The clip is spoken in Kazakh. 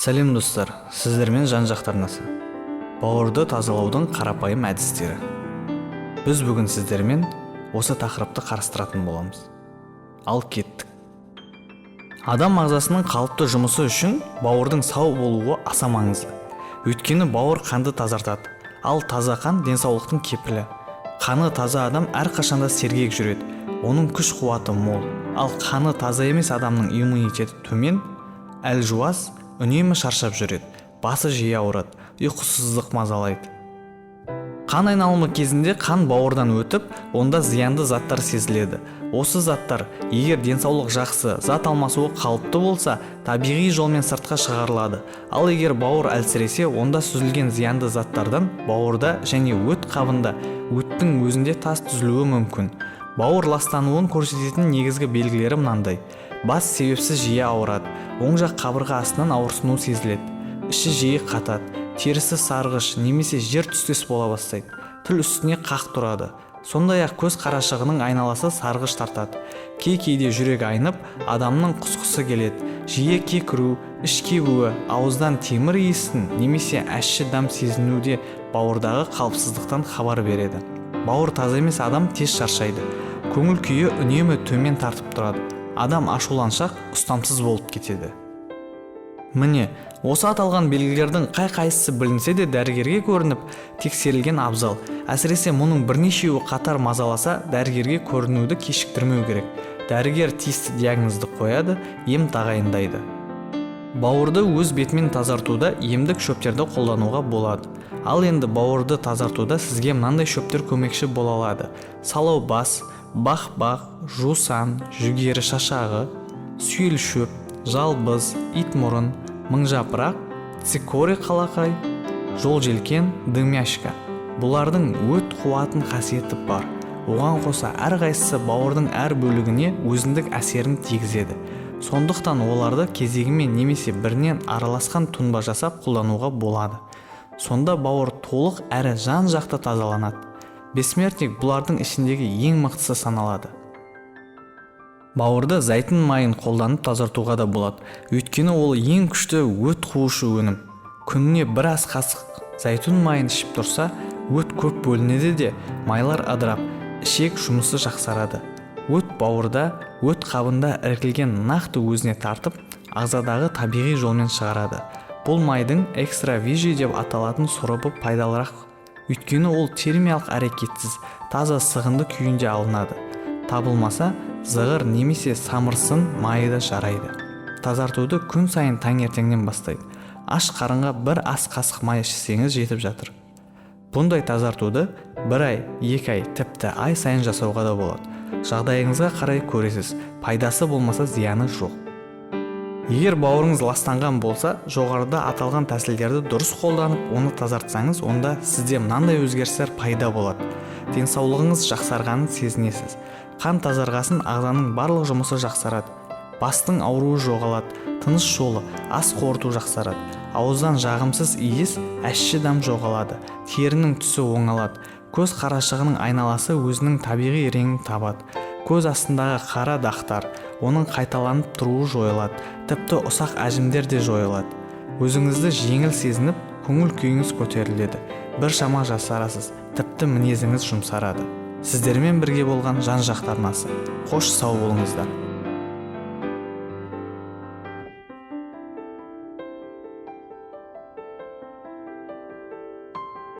Сәлем достар, сіздермен жан-жақтар арнасы. Бауырды тазалаудың қарапайым әдістері. Біз бүгін сіздермен осы тақырыпты қарастыратын боламыз. Ал кеттік. Адам ағзасының қалыпты жұмысы үшін бауырдың сау болуы аса маңызды. Өйткені бауыр қанды тазартады, ал таза қан денсаулықтың кепілі. Қаны таза адам әрқашанда сергек жүреді, оның күш-қуаты мол. Ал қаны таза емес адамның иммунитеті төмен, әлжуаз, үнемі шаршап жүреді, басы жиі ауырады, ұйқысыздық мазалайды. Қан айналымы кезінде қан бауырдан өтіп, онда зиянды заттар сезіледі. Осы заттар, егер денсаулық жақсы, зат алмасуы қалыпты болса, табиғи жолмен сыртқа шығарылады. Ал егер бауыр әлсіресе, онда сүзілген зиянды заттардан бауырда және өт қабында, өттің өзінде тас түзілуі мүмкін. Бауыр ластануын көрсететін негізгі белгілері мынандай: бас себепсіз жиі ауырады, оң жақ қабырға астынан ауырсыну сезіледі, іші жиі қатады, терісі сарғыш немесе жер түстес бола бастайды, тіл үстіне қақ тұрады. Сондай-ақ көз қарашығының айналасы сарғыш тартады. Кейде жүрек айнып, адамның құсқысы келеді. Жиі кекіру, іш кебуі, ауыздан темір иісін немесе ащы дәм сезінуде бауырдағы қалыпсыздықтан хабар береді. Бауыр таза емес адам тез шаршайды. Көңіл күйі үнемі төмен тартып тұрады. Адам ашуланшақ, ұстамсыз болып кетеді. Міне, осы аталған белгілердің қай-қайсысы білінсе де дәрігерге көрініп, тексерілген абзал. Әсіресе мұның бірнешеуі қатар мазаласа, дәрігерге көрінуді кешіктірмеу керек. Дәрігер тиісті диагнозды қояды, ем тағайындайды. Бауырды өз бетімен тазартуда емдік шөптерді қолдануға болады. Ал енді бауырды тазартуда сізге мынандай шөптер көмекші бола алады: салау бас, бақ-бақ, жусан, жүгері шашағы, сүйел шөп, жалбыз, итмұрын, мыңжапырақ, цикорий қалақай, жолжелкен, дымяшка. Бұлардың өт қуатын қасиеті бар. Оған қоса әрқайсысы бауырдың әр бөлігіне өзіндік әсерін тигізеді. Сондықтан оларды кезегімен немесе бірінен араласқан тұнба жасап қолдануға болады. Сонда бауыр толық әрі жан-жақты тазаланады. Бессмертник бұлардың ішіндегі ең мықтысы саналады. Бауырды зәйтүн майын қолданып тазартуға да болады. Өйткені ол ең күшті өт қуушы өнім. Күніне бір ас қасық зәйтүн майын ішіп тұрса, өт көп бөлінеді де майлар ыдырап, ішек жұмысы жақсарады. Өт бауырда, өт қабында іркілген нақты өзіне тартып, ағзадағы табиғи жолмен шығарады. Бұл майдың экстравижи деп аталатын сұрыбы пайдалырақ. Өйткені ол термиялық әрекетсіз, таза сығынды күйінде алынады. Табылмаса, зығыр немесе самырсын майы да жарайды. Тазартуды күн сайын таңертеңнен бастайды. Аш қарынға бір ас қасық май ішсеңіз жетіп жатыр. Бұндай тазартуды 1 ай, 2 ай, тіпті ай сайын жасауға да болады. Жағдайыңызға қарай көресіз, пайдасы болмаса зияны жоқ. Егер бауырыңыз ластанған болса, жоғарыда аталған тәсілдерді дұрыс қолданып, оны тазартсаңыз, онда сізде мынандай өзгерістер пайда болады. Денсаулығыңыз жақсарғанын сезінесіз. Қан тазарғасын, ағзаның барлық жұмысы жақсарады. Бастың ауруы жоғалады, тыныс жолы, ас қорыту жақсарады. Ауыздан жағымсыз иіс, ащы дәм жоғалады. Терінің түсі оңалады. Көз қарашығының айналасы өзінің табиғи реңін табады. Көз астындағы қара дақтар, оның қайталанып тұруы жойылады. Тіпті ұсақ әжімдер де жойылады. Өзіңізді жеңіл сезініп, көңіл күйіңіз көтеріледі. Бір шама жасарасыз, тіпті мінезіңіз жұмсарады. Сіздермен бірге болған жан-жақтар арнасы. Қош сау болыңыздар.